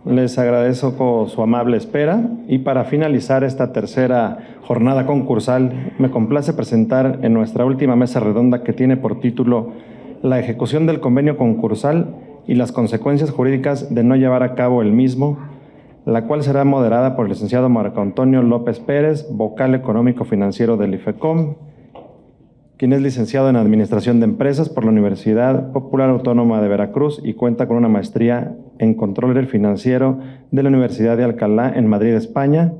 Les agradezco su amable espera y para finalizar esta tercera jornada concursal, me complace presentar en nuestra última mesa redonda que tiene por título La ejecución del convenio concursal y las consecuencias jurídicas de no llevar a cabo el mismo, la cual será moderada por el licenciado Marco Antonio López Pérez, vocal económico financiero del IFECOM, quien es licenciado en Administración de Empresas por la Universidad Popular Autónoma de Veracruz y cuenta con una maestría en Control Financiero de la Universidad de Alcalá en Madrid, España.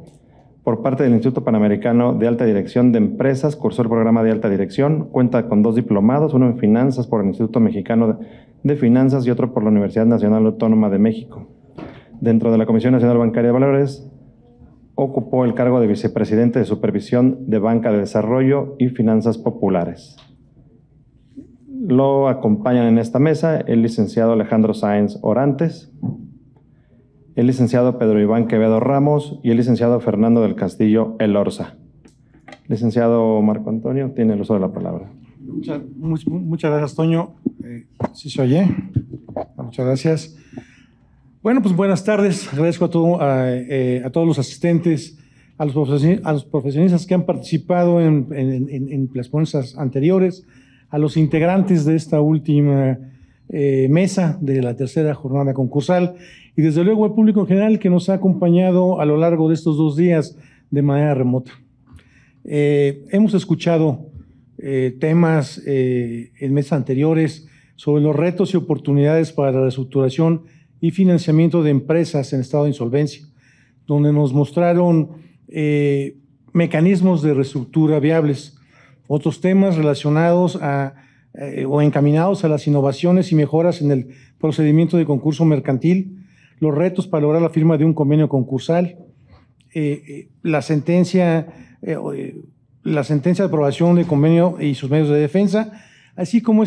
Por parte del Instituto Panamericano de Alta Dirección de Empresas, cursó el programa de alta dirección, cuenta con 2 diplomados, uno en Finanzas por el Instituto Mexicano de Finanzas y otro por la Universidad Nacional Autónoma de México. Dentro de la Comisión Nacional Bancaria de Valores, ocupó el cargo de vicepresidente de Supervisión de Banca de Desarrollo y Finanzas Populares. Lo acompañan en esta mesa el licenciado Alejandro Sáenz Orantes, el licenciado Pedro Iván Quevedo Ramos y el licenciado Fernando del Castillo Elorza. Licenciado Marco Antonio, tiene el uso de la palabra. Muchas gracias, Toño. ¿Sí se oye? Muchas gracias. Bueno, pues buenas tardes. Agradezco a todos los asistentes, a los profesionistas que han participado en las ponencias anteriores, a los integrantes de esta última mesa de la tercera jornada concursal y desde luego al público en general que nos ha acompañado a lo largo de estos 2 días de manera remota. Hemos escuchado temas en mesas anteriores sobre los retos y oportunidades para la reestructuración y financiamiento de empresas en estado de insolvencia, donde nos mostraron mecanismos de reestructura viables, otros temas relacionados o encaminados a las innovaciones y mejoras en el procedimiento de concurso mercantil, los retos para lograr la firma de un convenio concursal, la sentencia de aprobación de convenio y sus medios de defensa, así como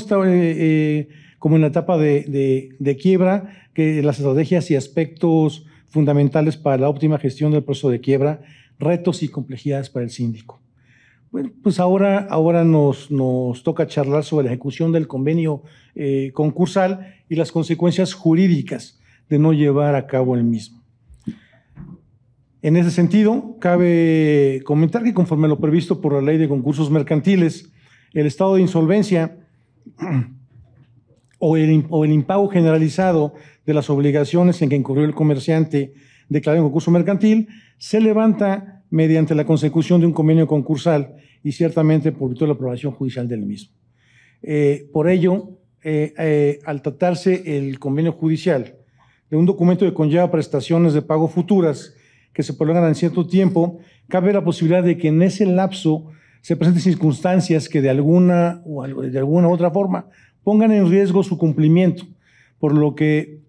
como en la etapa de quiebra, que las estrategias y aspectos fundamentales para la óptima gestión del proceso de quiebra, retos y complejidades para el síndico. Bueno, pues ahora nos toca charlar sobre la ejecución del convenio concursal y las consecuencias jurídicas de no llevar a cabo el mismo. En ese sentido, cabe comentar que conforme a lo previsto por la Ley de Concursos Mercantiles, el estado de insolvencia o el impago generalizado de las obligaciones en que incurrió el comerciante declarado en concurso mercantil se levanta mediante la consecución de un convenio concursal y ciertamente por virtud de la aprobación judicial del mismo. Por ello, al tratarse el convenio judicial de un documento que conlleva prestaciones de pago futuras que se prolongan en cierto tiempo, cabe la posibilidad de que en ese lapso se presenten circunstancias que de alguna u otra forma pongan en riesgo su cumplimiento, por lo que,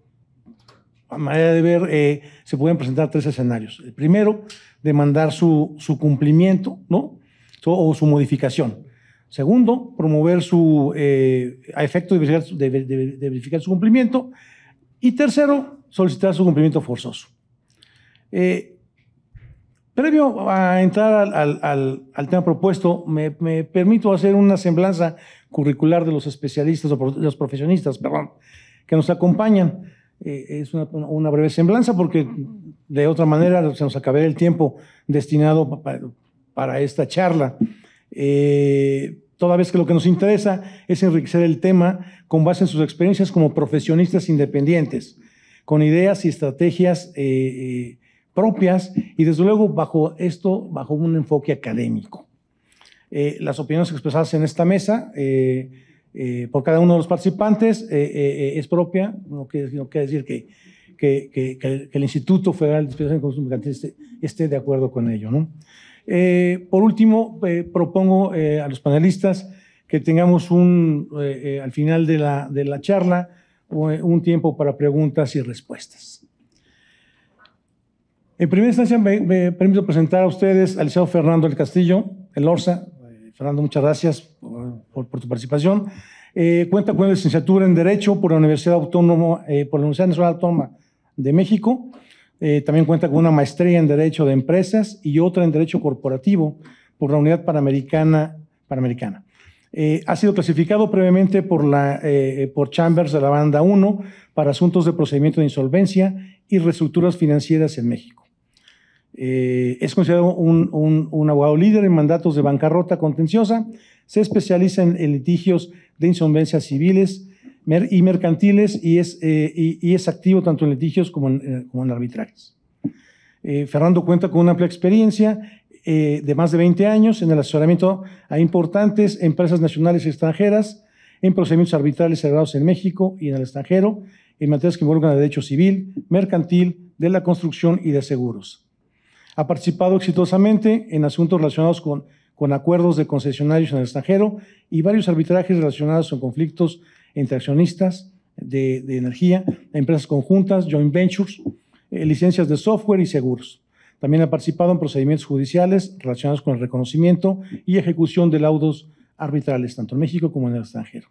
a manera de ver, se pueden presentar 3 escenarios. El primero, demandar su cumplimiento, ¿no? O su modificación. Segundo, promover a efecto de verificar su cumplimiento. Y tercero, solicitar su cumplimiento forzoso. Previo a entrar al tema propuesto, me permito hacer una semblanza curricular de los especialistas, de los profesionistas, que nos acompañan. Es una breve semblanza porque de otra manera se nos acabaría el tiempo destinado para esta charla. Toda vez que lo que nos interesa es enriquecer el tema con base en sus experiencias como profesionistas independientes, con ideas y estrategias propias y desde luego bajo un enfoque académico. Las opiniones expresadas en esta mesa por cada uno de los participantes es propia, no quiere decir que el Instituto Federal de Especialización en Concursos Mercantiles esté de acuerdo con ello, ¿no? Por último, propongo a los panelistas que tengamos al final de la charla un tiempo para preguntas y respuestas. En primera instancia, me permito presentar a ustedes al licenciado Fernando del Castillo Elorza. Fernando, muchas gracias por tu participación. Cuenta con una licenciatura en Derecho por la Universidad Nacional Autónoma de México. También cuenta con una maestría en Derecho de Empresas y otra en Derecho Corporativo por la Unidad Panamericana. Ha sido clasificado previamente por Chambers de la Banda 1 para asuntos de procedimiento de insolvencia y reestructuras financieras en México. Es considerado un abogado líder en mandatos de bancarrota contenciosa. Se especializa en litigios de insolvencias civiles y mercantiles y es activo tanto en litigios como en arbitrajes. Fernando cuenta con una amplia experiencia de más de 20 años en el asesoramiento a importantes empresas nacionales y extranjeras en procedimientos arbitrales celebrados en México y en el extranjero, en materias que involucran el derecho civil, mercantil, de la construcción y de seguros. Ha participado exitosamente en asuntos relacionados con acuerdos de concesionarios en el extranjero y varios arbitrajes relacionados con conflictos entre accionistas de energía, empresas conjuntas, joint ventures, licencias de software y seguros. También ha participado en procedimientos judiciales relacionados con el reconocimiento y ejecución de laudos arbitrales, tanto en México como en el extranjero.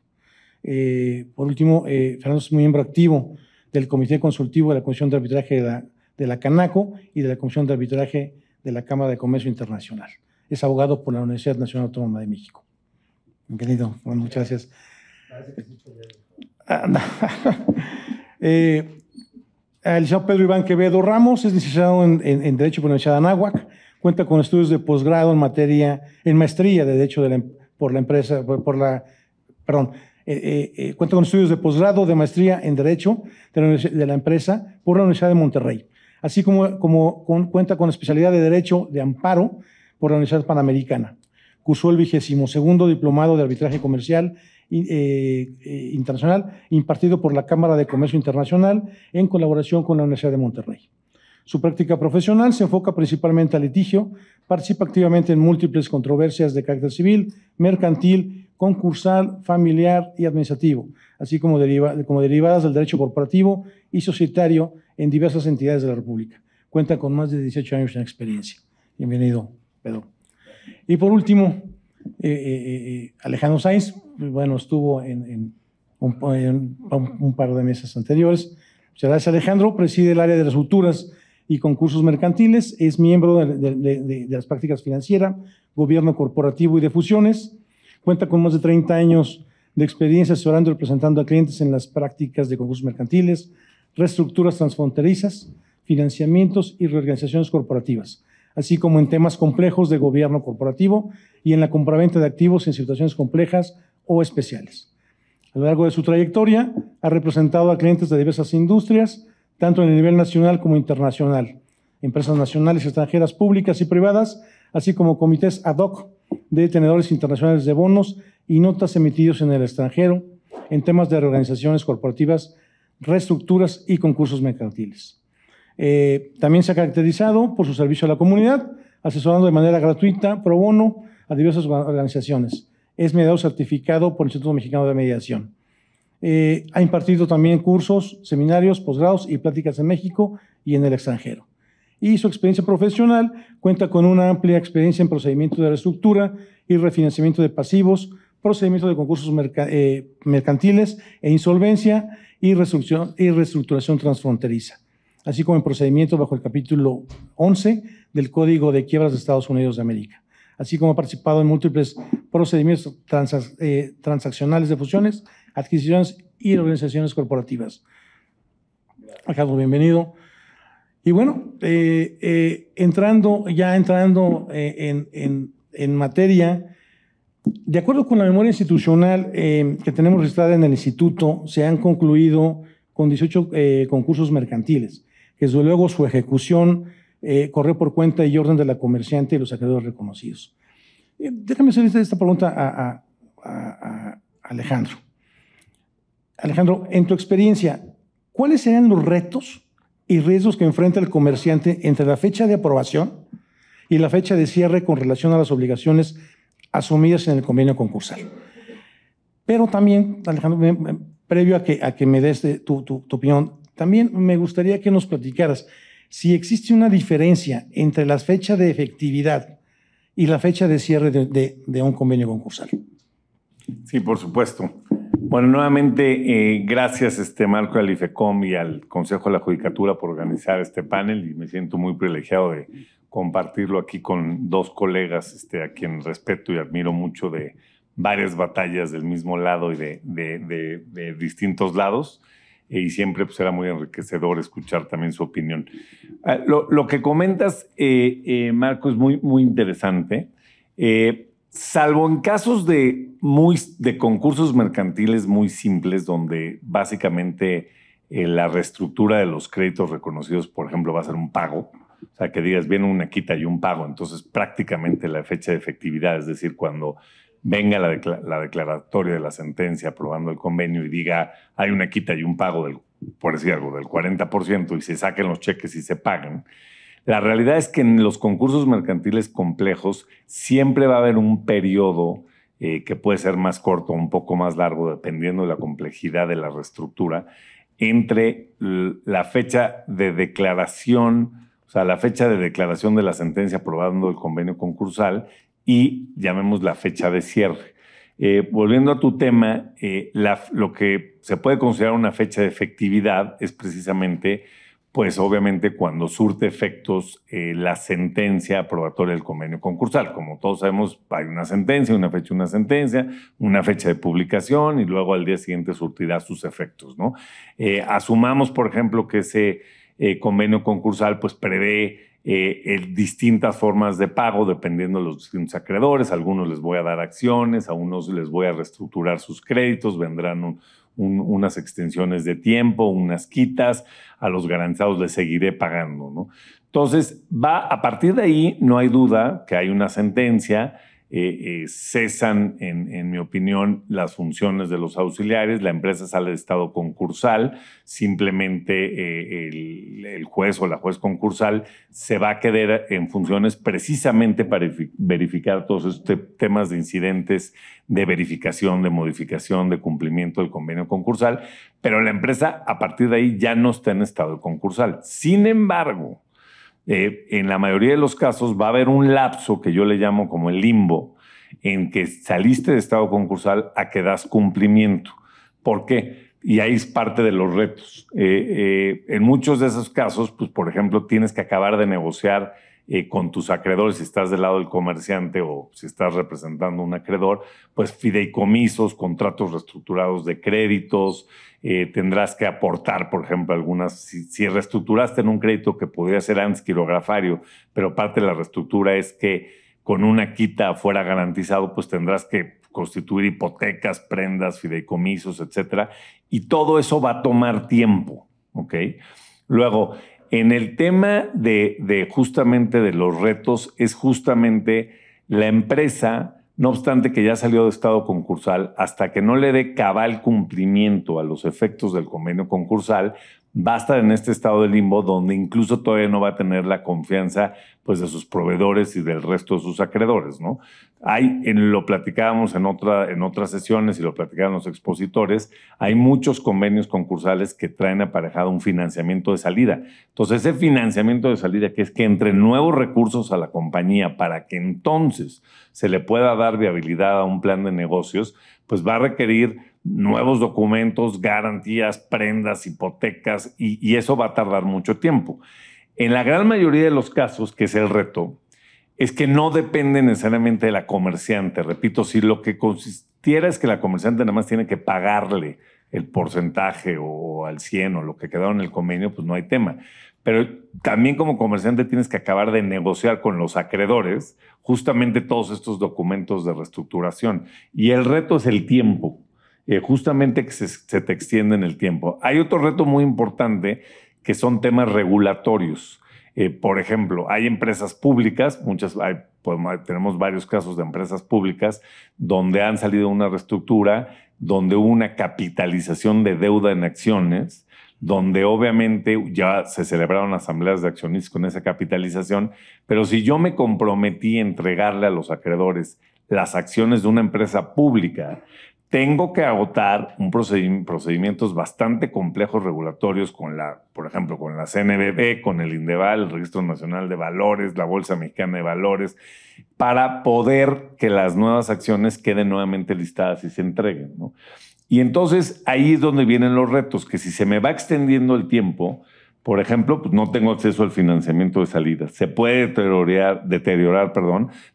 Por último, Fernando es miembro activo del Comité Consultivo de la Comisión de Arbitraje de la Canaco y de la Comisión de Arbitraje de la Cámara de Comercio Internacional. Es abogado por la Universidad Nacional Autónoma de México. Bienvenido. Bueno, muchas gracias. El licenciado Pedro Iván Quevedo Ramos es licenciado en Derecho por la Universidad de Anáhuac. Cuenta con estudios de posgrado en maestría de Derecho cuenta con estudios de posgrado de maestría en Derecho de la empresa por la Universidad de Monterrey, así como cuenta con especialidad de Derecho de Amparo por la Universidad Panamericana. Cursó el 22º Diplomado de Arbitraje Comercial Internacional impartido por la Cámara de Comercio Internacional en colaboración con la Universidad de Monterrey. Su práctica profesional se enfoca principalmente al litigio, participa activamente en múltiples controversias de carácter civil, mercantil, concursal, familiar y administrativo, así como derivadas del derecho corporativo y societario en diversas entidades de la República. Cuenta con más de 18 años en experiencia. Bienvenido, Pedro. Y por último, Alejandro Sainz, bueno, estuvo en un par de meses anteriores. Muchas gracias, Alejandro. Preside el área de reestructuras y concursos mercantiles, es miembro de las prácticas financieras, gobierno corporativo y de fusiones. Cuenta con más de 30 años de experiencia asesorando y representando a clientes en las prácticas de concursos mercantiles, reestructuras transfronterizas, financiamientos y reorganizaciones corporativas, así como en temas complejos de gobierno corporativo y en la compraventa de activos en situaciones complejas o especiales. A lo largo de su trayectoria, ha representado a clientes de diversas industrias, tanto en el nivel nacional como internacional, empresas nacionales y extranjeras públicas y privadas, así como comités ad hoc de tenedores internacionales de bonos y notas emitidos en el extranjero en temas de reorganizaciones corporativas, reestructuras y concursos mercantiles. También se ha caracterizado por su servicio a la comunidad, asesorando de manera gratuita, pro bono, a diversas organizaciones. Es mediador certificado por el Instituto Mexicano de Mediación. Ha impartido también cursos, seminarios, posgrados y pláticas en México y en el extranjero. Y su experiencia profesional cuenta con una amplia experiencia en procedimientos de reestructura y refinanciamiento de pasivos, procedimientos de concursos mercantiles e insolvencia y reestructuración transfronteriza, así como en procedimientos bajo el capítulo 11 del Código de Quiebras de Estados Unidos de América, así como ha participado en múltiples procedimientos transaccionales de fusiones, adquisiciones y organizaciones corporativas. Alejandro, bienvenido. Y bueno, entrando en materia, de acuerdo con la memoria institucional que tenemos registrada en el instituto, se han concluido con 18 concursos mercantiles, que desde luego su ejecución corrió por cuenta y orden de la comerciante y los acreedores reconocidos. Déjame hacer esta pregunta a Alejandro. Alejandro, en tu experiencia, ¿cuáles serían los retos y riesgos que enfrenta el comerciante entre la fecha de aprobación y la fecha de cierre con relación a las obligaciones asumidas en el convenio concursal? Pero también, Alejandro, previo a que me des tu opinión, también me gustaría que nos platicaras si existe una diferencia entre la fecha de efectividad y la fecha de cierre de un convenio concursal. Sí, por supuesto. Bueno, nuevamente, gracias Marco, al IFECOM y al Consejo de la Judicatura por organizar este panel, y me siento muy privilegiado de compartirlo aquí con dos colegas a quien respeto y admiro mucho de varias batallas del mismo lado y de distintos lados. Y siempre pues, era muy enriquecedor escuchar también su opinión. Lo que comentas, Marco, es muy, muy interesante. Salvo en casos de concursos mercantiles muy simples, donde básicamente la reestructura de los créditos reconocidos, por ejemplo, va a ser un pago. O sea, que digas, viene una quita y un pago. Entonces, prácticamente la fecha de efectividad, es decir, cuando venga la declaratoria de la sentencia aprobando el convenio y diga hay una quita y un pago, por decir algo, del 40% y se saquen los cheques y se pagan. La realidad es que en los concursos mercantiles complejos siempre va a haber un periodo que puede ser más corto o un poco más largo, dependiendo de la complejidad de la reestructura, entre la fecha de declaración, o sea, la fecha de declaración de la sentencia aprobando el convenio concursal y llamemos la fecha de cierre. Volviendo a tu tema, lo que se puede considerar una fecha de efectividad es precisamente, pues obviamente cuando surte efectos la sentencia aprobatoria del convenio concursal. Como todos sabemos, hay una sentencia, una fecha de publicación y luego al día siguiente surtirá sus efectos, ¿no? Asumamos, por ejemplo, que ese convenio concursal pues prevé distintas formas de pago dependiendo de los distintos acreedores. A algunos les voy a dar acciones, a unos les voy a reestructurar sus créditos, vendrán unas extensiones de tiempo, unas quitas, a los garantizados les seguiré pagando, ¿no? Entonces, a partir de ahí no hay duda que hay una sentencia, cesan, en mi opinión, las funciones de los auxiliares, la empresa sale de estado concursal, simplemente el juez o la juez concursal se va a quedar en funciones precisamente para verificar todos estos temas de incidentes, de verificación, de modificación, de cumplimiento del convenio concursal, pero la empresa a partir de ahí ya no está en estado concursal. Sin embargo, en la mayoría de los casos va a haber un lapso que yo le llamo como el limbo, en que saliste de estado concursal a que das cumplimiento. ¿Por qué? Y ahí es parte de los retos. En muchos de esos casos, pues, por ejemplo, tienes que acabar de negociar con tus acreedores, si estás del lado del comerciante o si estás representando a un acreedor, pues fideicomisos, contratos reestructurados de créditos, tendrás que aportar, por ejemplo, algunas, si reestructuraste en un crédito que podría ser antes quirografario, pero parte de la reestructura es que con una quita fuera garantizado, pues tendrás que constituir hipotecas, prendas, fideicomisos, etcétera, y todo eso va a tomar tiempo, ¿ok? Luego, en el tema de justamente de los retos, es justamente la empresa, no obstante que ya salió de estado concursal, hasta que no le dé cabal cumplimiento a los efectos del convenio concursal, va a estar en este estado de limbo donde incluso todavía no va a tener la confianza pues, de sus proveedores y del resto de sus acreedores, ¿no? Lo platicábamos en otras sesiones y lo platicaban los expositores, hay muchos convenios concursales que traen aparejado un financiamiento de salida. Entonces, ese financiamiento de salida, que es que entre nuevos recursos a la compañía para que entonces se le pueda dar viabilidad a un plan de negocios, pues va a requerir nuevos documentos, garantías, prendas, hipotecas, y eso va a tardar mucho tiempo. En la gran mayoría de los casos, que es el reto, es que no depende necesariamente de la comerciante. Repito, si lo que consistiera es que la comerciante nada más tiene que pagarle el porcentaje o al 100 o lo que quedó en el convenio, pues no hay tema. Pero también como comerciante tienes que acabar de negociar con los acreedores justamente todos estos documentos de reestructuración. Y el reto es el tiempo. Justamente que se te extiende en el tiempo. Hay otro reto muy importante que son temas regulatorios. Por ejemplo, hay empresas públicas, tenemos varios casos de empresas públicas donde han salido una reestructura, donde hubo una capitalización de deuda en acciones, donde obviamente ya se celebraron asambleas de accionistas con esa capitalización, pero si yo me comprometí a entregarle a los acreedores las acciones de una empresa pública, tengo que agotar procedimientos bastante complejos regulatorios por ejemplo, con la CNBV, con el INDEVAL, el Registro Nacional de Valores, la Bolsa Mexicana de Valores, para poder que las nuevas acciones queden nuevamente listadas y se entreguen, ¿no? Y entonces ahí es donde vienen los retos, que si se me va extendiendo el tiempo, Por ejemplo, pues no tengo acceso al financiamiento de salida. Se puede deteriorar,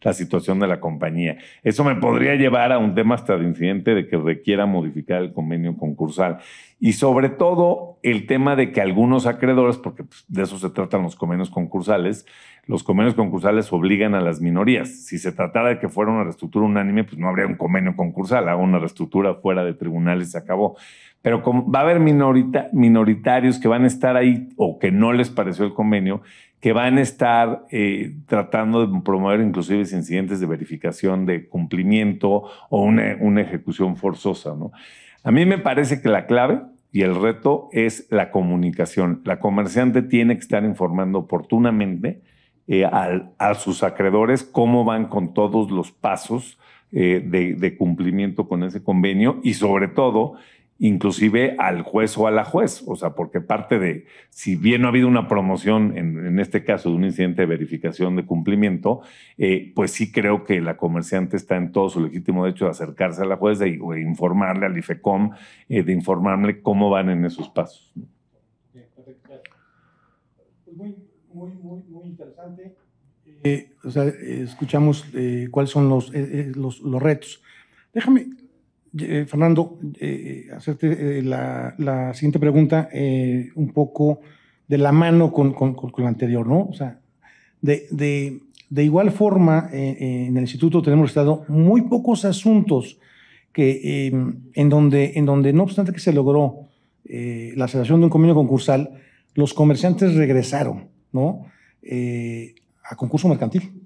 la situación de la compañía. Eso me podría llevar a un tema hasta de incidente de que requiera modificar el convenio concursal. Y sobre todo el tema de que algunos acreedores, porque pues, de eso se tratan los convenios concursales obligan a las minorías. Si se tratara de que fuera una reestructura unánime, pues no habría un convenio concursal. Hago una reestructura fuera de tribunales y se acabó. Pero como va a haber minoritarios que van a estar ahí o que no les pareció el convenio, que van a estar tratando de promover inclusive incidentes de verificación de cumplimiento o una ejecución forzosa, ¿no? A mí me parece que la clave y el reto es la comunicación. La comerciante tiene que estar informando oportunamente a sus acreedores cómo van con todos los pasos de cumplimiento con ese convenio y sobre todo inclusive al juez o a la juez, o sea, porque parte de, si bien no ha habido una promoción, en este caso de un incidente de verificación de cumplimiento, pues sí creo que la comerciante está en todo su legítimo derecho de acercarse a la juez e informarle al IFECOM, de informarle cómo van en esos pasos. Muy interesante. Escuchamos cuáles son los retos. Déjame, Fernando, hacerte la siguiente pregunta un poco de la mano con la anterior, ¿no? O sea, de igual forma, en el Instituto tenemos estado muy pocos asuntos que, en donde no obstante que se logró la celebración de un convenio concursal, los comerciantes regresaron, ¿no? A concurso mercantil,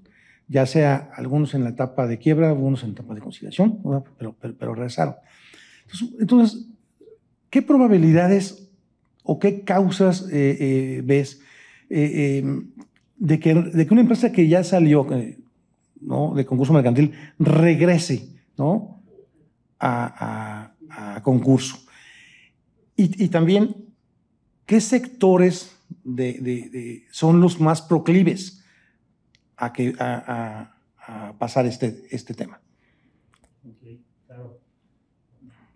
ya sea algunos en la etapa de quiebra, algunos en la etapa de conciliación, ¿no? pero regresaron. Entonces, ¿qué probabilidades o qué causas ves de que una empresa que ya salió, ¿no?, de concurso mercantil regrese, ¿no?, a concurso? Y también, ¿qué sectores son los más proclives a pasar este tema? Okay, claro.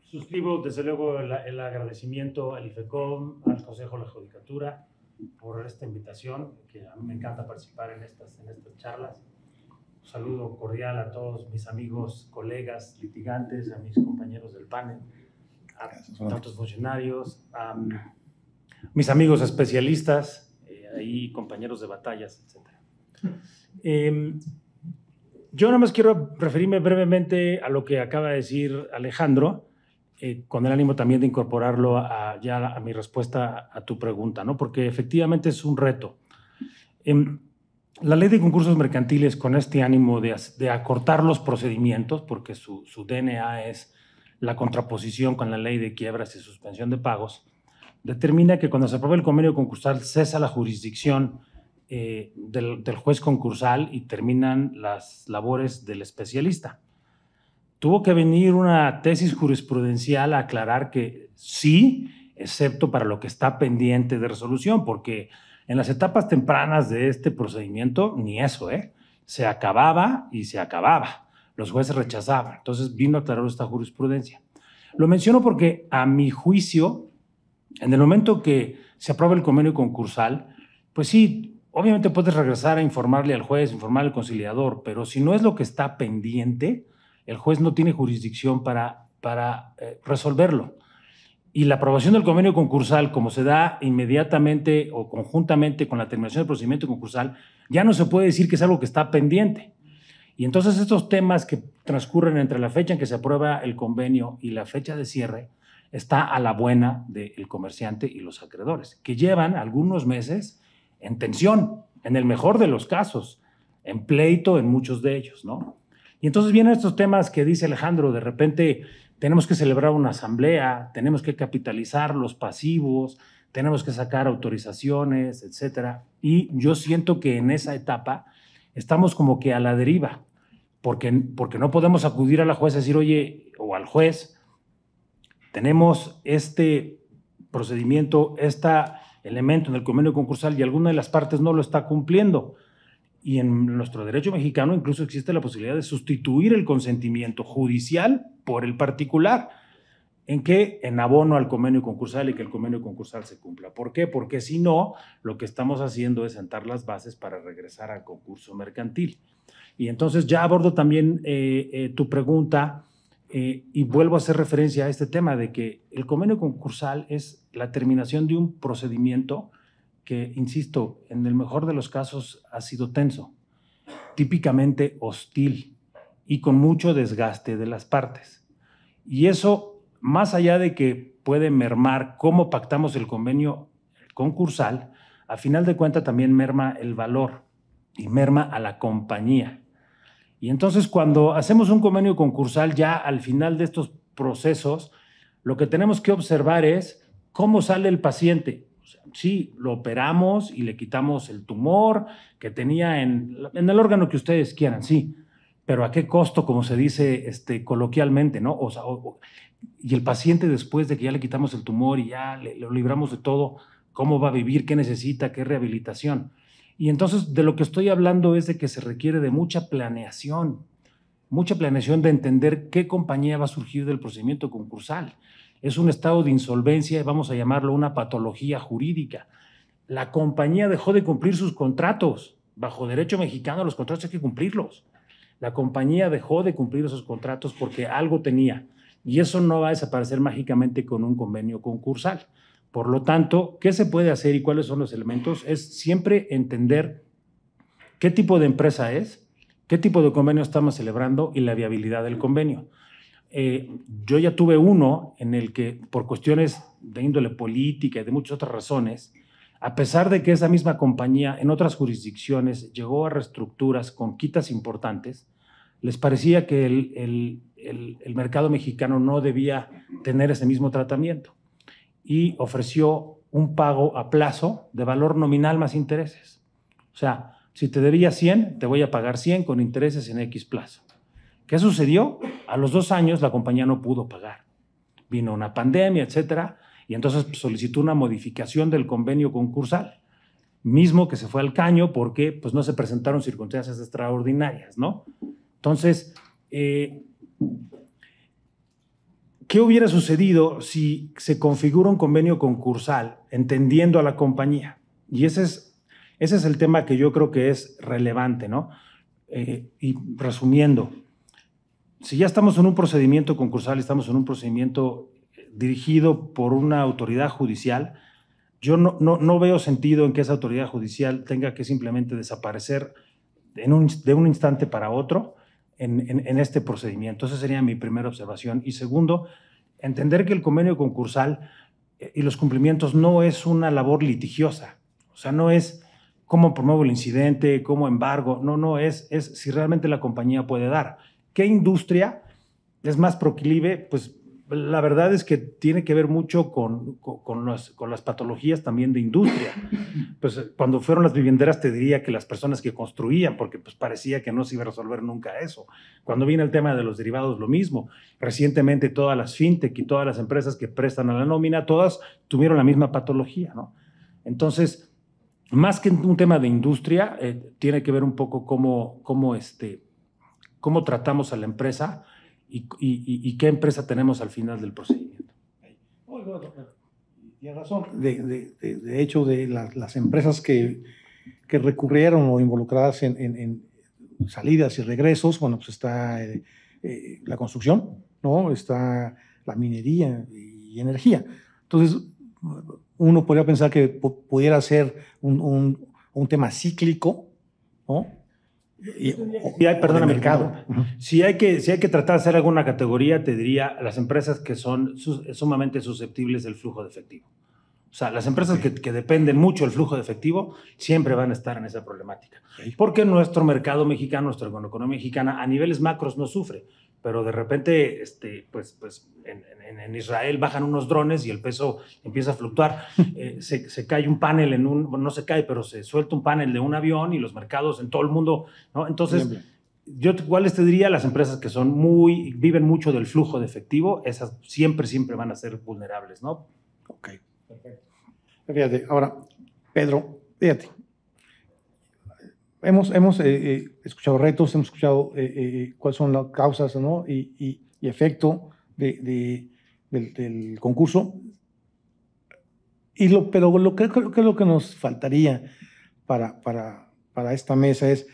Suscribo desde luego el agradecimiento al IFECOM, al Consejo de la Judicatura por esta invitación, que a mí me encanta participar en estas charlas. Un saludo cordial a todos mis amigos, colegas, litigantes, a mis compañeros del panel, a tantos funcionarios, a mis amigos especialistas, ahí compañeros de batallas, etc. Yo nada más quiero referirme brevemente a lo que acaba de decir Alejandro, con el ánimo también de incorporarlo ya a mi respuesta a tu pregunta, ¿no? Porque efectivamente es un reto. La ley de concursos mercantiles, con este ánimo de acortar los procedimientos, porque su DNA es la contraposición con la ley de quiebras y suspensión de pagos, determina que cuando se aprueba el convenio concursal cesa la jurisdicción del juez concursal y terminan las labores del especialista. Tuvo que venir una tesis jurisprudencial a aclarar que sí, excepto para lo que está pendiente de resolución, porque en las etapas tempranas de este procedimiento, ni eso, se acababa y se acababa. Los jueces rechazaban. Entonces vino a aclarar esta jurisprudencia. Lo menciono porque, a mi juicio, en el momento que se aprueba el convenio concursal, pues sí, obviamente puedes regresar a informarle al juez, informarle al conciliador, pero si no es lo que está pendiente, el juez no tiene jurisdicción para resolverlo. Y la aprobación del convenio concursal, como se da inmediatamente o conjuntamente con la terminación del procedimiento concursal, ya no se puede decir que es algo que está pendiente. Y entonces estos temas que transcurren entre la fecha en que se aprueba el convenio y la fecha de cierre está a la buena del comerciante y los acreedores, que llevan algunos meses en tensión, en el mejor de los casos, en pleito en muchos de ellos, ¿no? Y entonces vienen estos temas que dice Alejandro, de repente tenemos que celebrar una asamblea, tenemos que capitalizar los pasivos, tenemos que sacar autorizaciones, etcétera. Y yo siento que en esa etapa estamos como que a la deriva, porque no podemos acudir a la jueza y decir, oye, o al juez, tenemos este procedimiento, elemento en el convenio concursal y alguna de las partes no lo está cumpliendo. Y en nuestro derecho mexicano incluso existe la posibilidad de sustituir el consentimiento judicial por el particular. ¿En qué? En abono al convenio concursal y que el convenio concursal se cumpla. ¿Por qué? Porque si no, lo que estamos haciendo es sentar las bases para regresar al concurso mercantil. Y entonces ya abordo también tu pregunta y vuelvo a hacer referencia a este tema de que el convenio concursal es la terminación de un procedimiento que, insisto, en el mejor de los casos ha sido tenso, típicamente hostil y con mucho desgaste de las partes. Y eso, más allá de que puede mermar cómo pactamos el convenio concursal, a final de cuentas también merma el valor y merma a la compañía. Y entonces cuando hacemos un convenio concursal, ya al final de estos procesos, lo que tenemos que observar es cómo sale el paciente. O sea, sí, lo operamos y le quitamos el tumor que tenía en el órgano que ustedes quieran, sí, pero ¿a qué costo, como se dice coloquialmente, ¿no? O sea, y el paciente, después de que ya le quitamos el tumor y ya lo libramos de todo, ¿cómo va a vivir? ¿Qué necesita? ¿Qué rehabilitación? Y entonces de lo que estoy hablando es de que se requiere de mucha planeación de entender qué compañía va a surgir del procedimiento concursal. Es un estado de insolvencia, vamos a llamarlo una patología jurídica. La compañía dejó de cumplir sus contratos. Bajo derecho mexicano, los contratos hay que cumplirlos. La compañía dejó de cumplir esos contratos porque algo tenía. Y eso no va a desaparecer mágicamente con un convenio concursal. Por lo tanto, ¿qué se puede hacer y cuáles son los elementos? Es siempre entender qué tipo de empresa es, qué tipo de convenio estamos celebrando y la viabilidad del convenio. Yo ya tuve uno en el que, por cuestiones de índole política y de muchas otras razones, a pesar de que esa misma compañía en otras jurisdicciones llegó a reestructuras con quitas importantes, les parecía que el mercado mexicano no debía tener ese mismo tratamiento y ofreció un pago a plazo de valor nominal más intereses. O sea, si te debía 100, te voy a pagar 100 con intereses en X plazo. ¿Qué sucedió? A los 2 años la compañía no pudo pagar. Vino una pandemia, etcétera, y entonces solicitó una modificación del convenio concursal, mismo que se fue al caño porque pues, no se presentaron circunstancias extraordinarias, ¿no? Entonces, ¿qué hubiera sucedido si se configura un convenio concursal entendiendo a la compañía? Y ese es el tema que yo creo que es relevante, ¿no? Y resumiendo, si ya estamos en un procedimiento concursal, estamos en un procedimiento dirigido por una autoridad judicial, yo no veo sentido en que esa autoridad judicial tenga que simplemente desaparecer de un instante para otro en este procedimiento. Esa sería mi primera observación. Y segundo, entender que el convenio concursal y los cumplimientos no es una labor litigiosa. O sea, no es cómo promuevo el incidente, cómo embargo. No, es si realmente la compañía puede dar. ¿Qué industria es más proclive? Pues la verdad es que tiene que ver mucho con las patologías también de industria. Pues cuando fueron las vivienderas te diría que las personas que construían, porque pues parecía que no se iba a resolver nunca eso. Cuando viene el tema de los derivados, lo mismo. Recientemente todas las fintech y todas las empresas que prestan a la nómina, todas tuvieron la misma patología, ¿no? Entonces, más que un tema de industria, tiene que ver un poco cómo tratamos a la empresa y qué empresa tenemos al final del procedimiento. Tienes razón. De hecho, de las empresas que recurrieron o involucradas en salidas y regresos, bueno, pues está la construcción, ¿no? Está la minería y energía. Entonces, uno podría pensar que pudiera ser un tema cíclico, ¿no? Perdóname, mercado. Si hay que tratar de hacer alguna categoría, te diría las empresas que son sumamente susceptibles del flujo de efectivo. O sea, las empresas que dependen mucho del flujo de efectivo siempre van a estar en esa problemática. Porque nuestro mercado mexicano, nuestra economía mexicana, a niveles macros no sufre, pero de repente, pues en Israel bajan unos drones y el peso empieza a fluctuar. Se cae un panel no se cae, pero se suelta un panel de un avión y los mercados en todo el mundo, ¿no? Entonces, ¿cuáles te diría? Las empresas que viven mucho del flujo de efectivo, esas siempre van a ser vulnerables, ¿no? Ok. Perfecto. Fíjate, ahora, Pedro, fíjate. Hemos escuchado retos, hemos escuchado cuáles son las causas, ¿no? y efecto de del concurso. Pero creo que lo que nos faltaría para esta mesa es,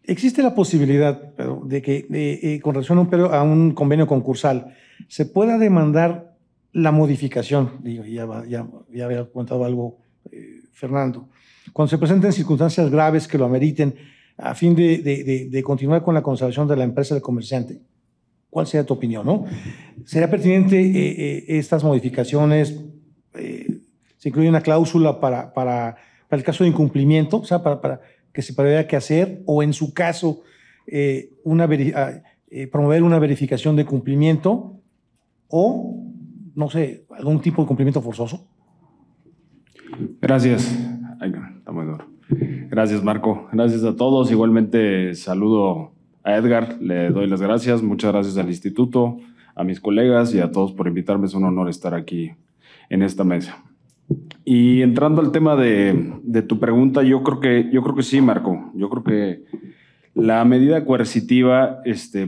existe la posibilidad de que con relación a un convenio concursal se pueda demandar la modificación, digo, ya había comentado algo Fernando, cuando se presenten circunstancias graves que lo ameriten a fin de continuar con la conservación de la empresa del comerciante. ¿Cuál sería tu opinión, no? ¿Sería pertinente estas modificaciones? ¿Se incluye una cláusula para el caso de incumplimiento? O sea, para que se previera qué hacer, o en su caso, promover una verificación de cumplimiento, o, no sé, algún tipo de cumplimiento forzoso. Gracias. Ay, está muy duro. Gracias, Marco. Gracias a todos. Igualmente saludo a Edgar, le doy las gracias. Muchas gracias al instituto, a mis colegas y a todos por invitarme. Es un honor estar aquí en esta mesa. Y entrando al tema de tu pregunta, yo creo que sí, Marco. Yo creo que la medida coercitiva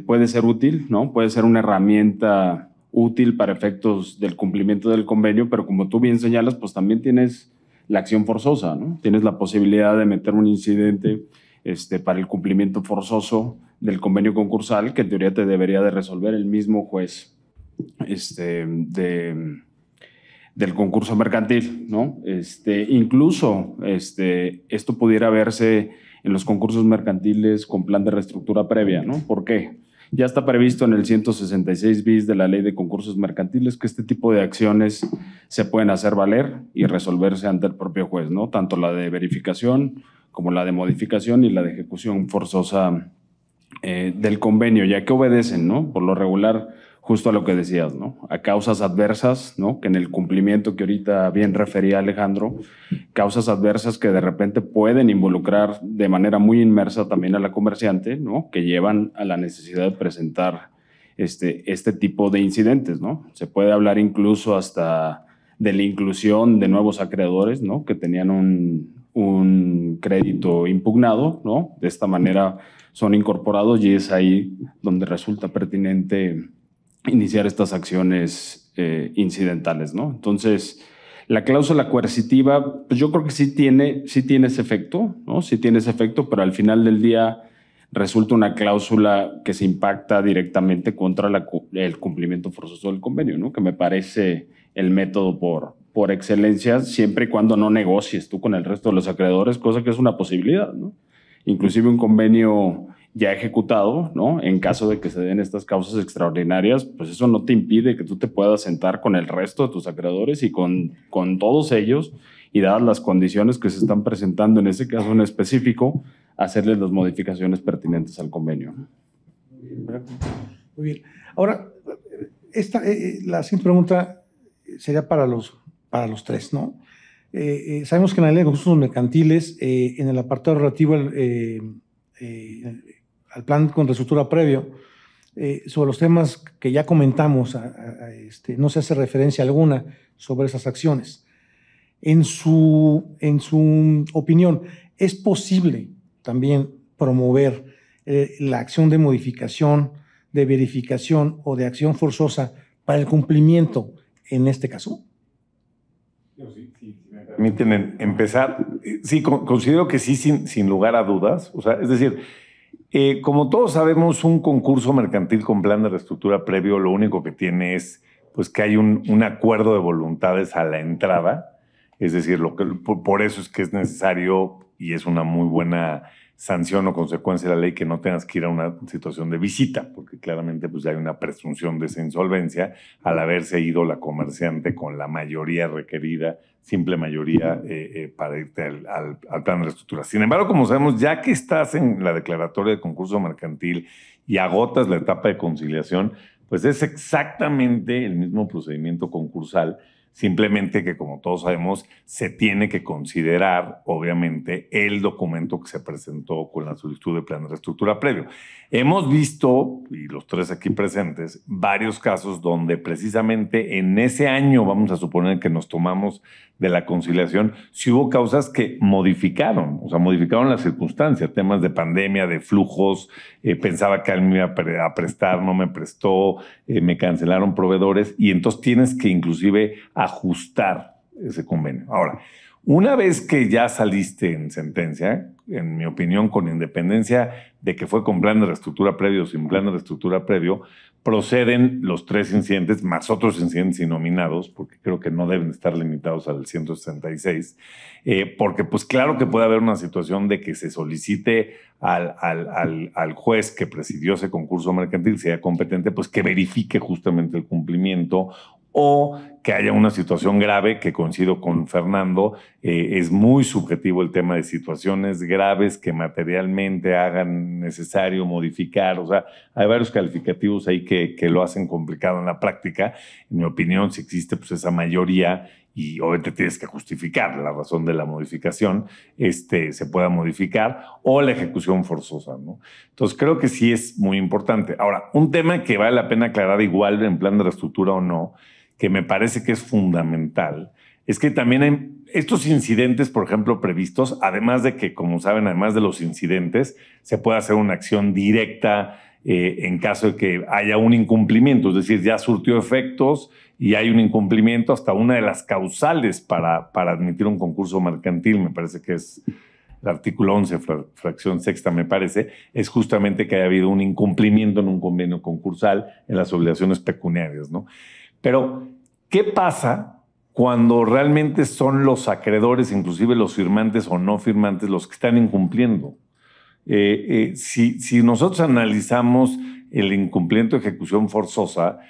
puede ser útil, ¿no? Puede ser una herramienta útil para efectos del cumplimiento del convenio, pero como tú bien señalas, pues también tienes la acción forzosa, ¿no? Tienes la posibilidad de meter un incidente para el cumplimiento forzoso del convenio concursal, que en teoría te debería de resolver el mismo juez del concurso mercantil, ¿no? Incluso esto pudiera verse en los concursos mercantiles con plan de reestructura previa, ¿no? ¿Por qué? Ya está previsto en el 166 bis de la Ley de Concursos Mercantiles que este tipo de acciones se pueden hacer valer y resolverse ante el propio juez, ¿no? Tanto la de verificación como la de modificación y la de ejecución forzosa del convenio, ya que obedecen, ¿no? Por lo regular, justo a lo que decías, ¿no? A causas adversas, ¿no? Que en el cumplimiento que ahorita bien refería Alejandro, causas adversas que de repente pueden involucrar de manera muy inmersa también a la comerciante, ¿no? Que llevan a la necesidad de presentar este tipo de incidentes, ¿no? Se puede hablar incluso hasta de la inclusión de nuevos acreedores, ¿no? Que tenían un crédito impugnado, ¿no? De esta manera son incorporados y es ahí donde resulta pertinente iniciar estas acciones incidentales, ¿no? Entonces, la cláusula coercitiva, pues yo creo que sí tiene ese efecto, ¿no? Sí tiene ese efecto, pero al final del día resulta una cláusula que se impacta directamente contra el cumplimiento forzoso del convenio, ¿no? Que me parece el método por excelencia, siempre y cuando no negocies tú con el resto de los acreedores, cosa que es una posibilidad, ¿no? Inclusive un convenio ya ejecutado, ¿no? En caso de que se den estas causas extraordinarias, pues eso no te impide que tú te puedas sentar con el resto de tus acreedores y con todos ellos, y dadas las condiciones que se están presentando en ese caso en específico, hacerles las modificaciones pertinentes al convenio. Muy bien. Ahora, la siguiente pregunta sería para los tres, ¿no? Sabemos que en la ley de concursos mercantiles, en el apartado relativo al plan con reestructura previo, sobre los temas que ya comentamos, no se hace referencia alguna sobre esas acciones. En su opinión, ¿es posible también promover la acción de modificación, de verificación o de acción forzosa para el cumplimiento en este caso? Si me permiten empezar, sí, considero que sí, sin lugar a dudas. O sea, es decir, como todos sabemos, un concurso mercantil con plan de reestructura previo lo único que tiene es pues, que hay un acuerdo de voluntades a la entrada. Es decir, por eso es que es necesario y es una muy buena sanción o consecuencia de la ley que no tengas que ir a una situación de visita, porque claramente pues, ya hay una presunción de esa insolvencia al haberse ido la comerciante con la mayoría requerida, simple mayoría, para irte al plan de reestructura. Sin embargo, como sabemos, ya que estás en la declaratoria de concurso mercantil y agotas la etapa de conciliación, pues es exactamente el mismo procedimiento concursal, simplemente que, como todos sabemos, se tiene que considerar, obviamente, el documento que se presentó con la solicitud de plan de reestructura previo. Hemos visto, y los tres aquí presentes, varios casos donde precisamente en ese año, vamos a suponer que nos tomamos de la conciliación, sí hubo causas que modificaron, o sea, modificaron las circunstancias, temas de pandemia, de flujos, pensaba que alguien me iba a prestar, no me prestó, me cancelaron proveedores, y entonces tienes que inclusive ajustar ese convenio. Ahora, una vez que ya saliste en sentencia, en mi opinión, con independencia de que fue con plan de reestructura previo o sin plan de reestructura previo, proceden los 3 incidentes más otros incidentes innominados, porque creo que no deben estar limitados al 166, porque pues claro que puede haber una situación de que se solicite al juez que presidió ese concurso mercantil, sea competente, pues que verifique justamente el cumplimiento, o que haya una situación grave, que coincido con Fernando, es muy subjetivo el tema de situaciones graves que materialmente hagan necesario modificar. O sea, hay varios calificativos ahí que lo hacen complicado en la práctica. En mi opinión, si existe pues esa mayoría, y obviamente tienes que justificar la razón de la modificación, se pueda modificar, o la ejecución forzosa, ¿no? Entonces, creo que sí es muy importante. Ahora, un tema que vale la pena aclarar igual en plan de reestructura o no, que me parece que es fundamental, es que también hay estos incidentes, por ejemplo, previstos, además de que, como saben, además de los incidentes, se puede hacer una acción directa en caso de que haya un incumplimiento, es decir, ya surtió efectos y hay un incumplimiento, hasta una de las causales para admitir un concurso mercantil, me parece que es el artículo 11, fracción sexta, me parece, es justamente que haya habido un incumplimiento en un convenio concursal en las obligaciones pecuniarias, ¿no? Pero, ¿qué pasa cuando realmente son los acreedores, inclusive los firmantes o no firmantes, los que están incumpliendo? Si nosotros analizamos el incumplimiento de ejecución forzosa,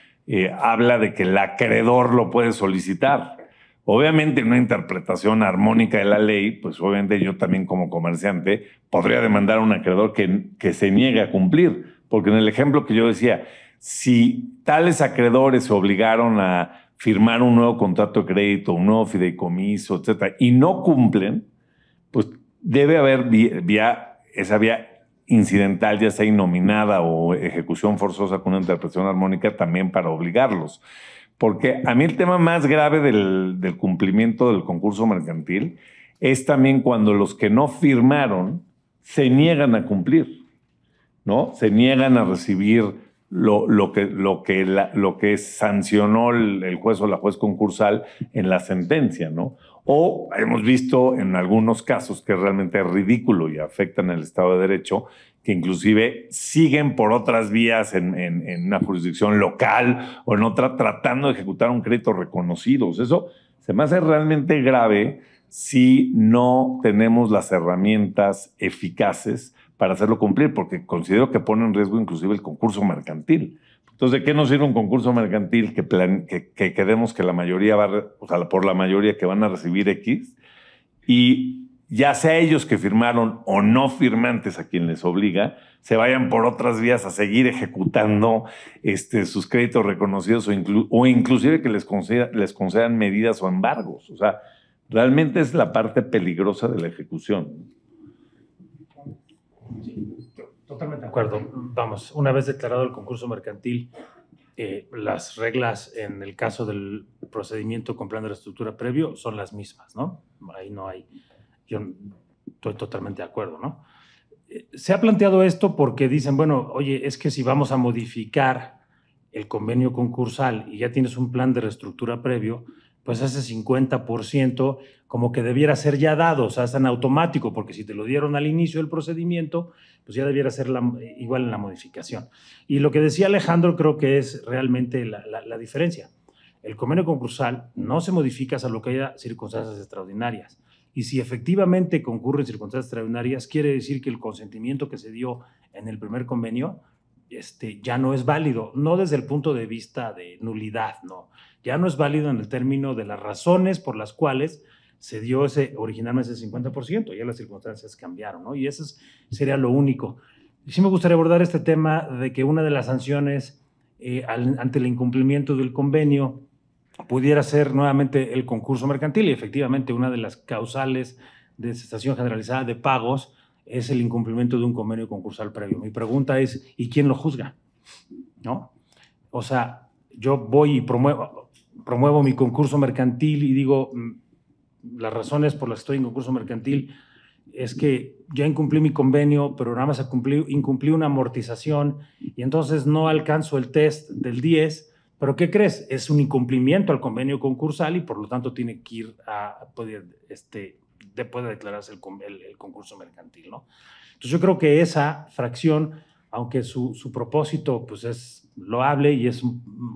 habla de que el acreedor lo puede solicitar. Obviamente, en una interpretación armónica de la ley, pues obviamente yo también como comerciante podría demandar a un acreedor que se niegue a cumplir, porque en el ejemplo que yo decía, si tales acreedores se obligaron a firmar un nuevo contrato de crédito, un nuevo fideicomiso, etcétera, y no cumplen, pues debe haber esa vía incidental, ya sea innominada o ejecución forzosa con una interpretación armónica, también para obligarlos. Porque a mí el tema más grave del cumplimiento del concurso mercantil es también cuando los que no firmaron se niegan a cumplir, ¿no? Se niegan a recibir lo que sancionó el juez o la juez concursal en la sentencia, ¿no? O hemos visto en algunos casos que realmente es ridículo y afectan el Estado de Derecho, que inclusive siguen por otras vías en una jurisdicción local o en otra tratando de ejecutar un crédito reconocido. Eso se me hace realmente grave si no tenemos las herramientas eficaces para hacerlo cumplir, porque considero que pone en riesgo inclusive el concurso mercantil. Entonces, ¿de qué nos sirve un concurso mercantil que quedemos que la mayoría por la mayoría que van a recibir X, y ya sea ellos que firmaron o no firmantes a quien les obliga, se vayan por otras vías a seguir ejecutando sus créditos reconocidos o inclusive que les concedan medidas o embargos? O sea, realmente es la parte peligrosa de la ejecución. Sí, totalmente de acuerdo. Vamos, una vez declarado el concurso mercantil, las reglas en el caso del procedimiento con plan de reestructura previo son las mismas, ¿no? Ahí no hay, yo estoy totalmente de acuerdo, ¿no? Se ha planteado esto porque dicen, bueno, oye, es que si vamos a modificar el convenio concursal y ya tienes un plan de reestructura previo, pues ese 50% como que debiera ser ya dado, o sea, es en automático, porque si te lo dieron al inicio del procedimiento, pues ya debiera ser igual en la modificación. Y lo que decía Alejandro creo que es realmente la diferencia. El convenio concursal no se modifica salvo que haya circunstancias extraordinarias. Y si efectivamente concurren circunstancias extraordinarias, quiere decir que el consentimiento que se dio en el primer convenio ya no es válido, no desde el punto de vista de nulidad, no. Ya no es válido en el término de las razones por las cuales se dio originalmente ese 50%, ya las circunstancias cambiaron, ¿no? Y eso sería lo único. Y sí me gustaría abordar este tema de que una de las sanciones ante el incumplimiento del convenio pudiera ser nuevamente el concurso mercantil y efectivamente una de las causales de cesación generalizada de pagos es el incumplimiento de un convenio concursal previo. Mi pregunta es, ¿y quién lo juzga? ¿No? O sea, yo voy y promuevo mi concurso mercantil y digo, las razones por las que estoy en concurso mercantil es que ya incumplí mi convenio, pero nada más incumplí una amortización y entonces no alcanzo el test del 10, pero ¿qué crees? Es un incumplimiento al convenio concursal y por lo tanto tiene que ir a poder, puede declararse el concurso mercantil, ¿no? Entonces yo creo que esa fracción, aunque su propósito pues es loable y es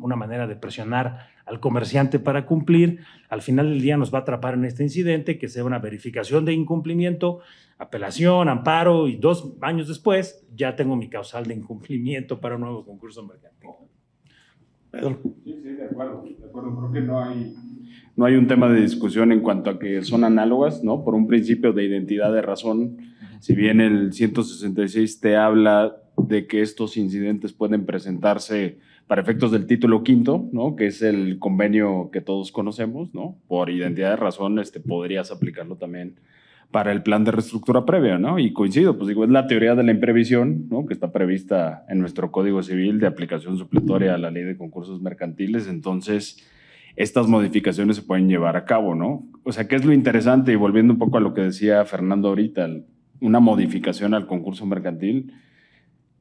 una manera de presionar al comerciante para cumplir, al final del día nos va a atrapar en este incidente, que sea una verificación de incumplimiento, apelación, amparo, y 2 años después ya tengo mi causal de incumplimiento para un nuevo concurso mercantil. Pedro. Sí, de acuerdo. Creo que no hay un tema de discusión en cuanto a que son análogas, ¿no? Por un principio de identidad de razón. Si bien el 166 te habla de que estos incidentes pueden presentarse para efectos del título quinto, ¿no? Que es el convenio que todos conocemos, ¿no? Por identidad de razón, podrías aplicarlo también para el plan de reestructura previa, ¿no? Y coincido, pues digo, es la teoría de la imprevisión, ¿no? Que está prevista en nuestro Código Civil de aplicación supletoria a la Ley de Concursos Mercantiles. Entonces, estas modificaciones se pueden llevar a cabo, ¿no? O sea, ¿qué es lo interesante? Y volviendo un poco a lo que decía Fernando ahorita, una modificación al concurso mercantil,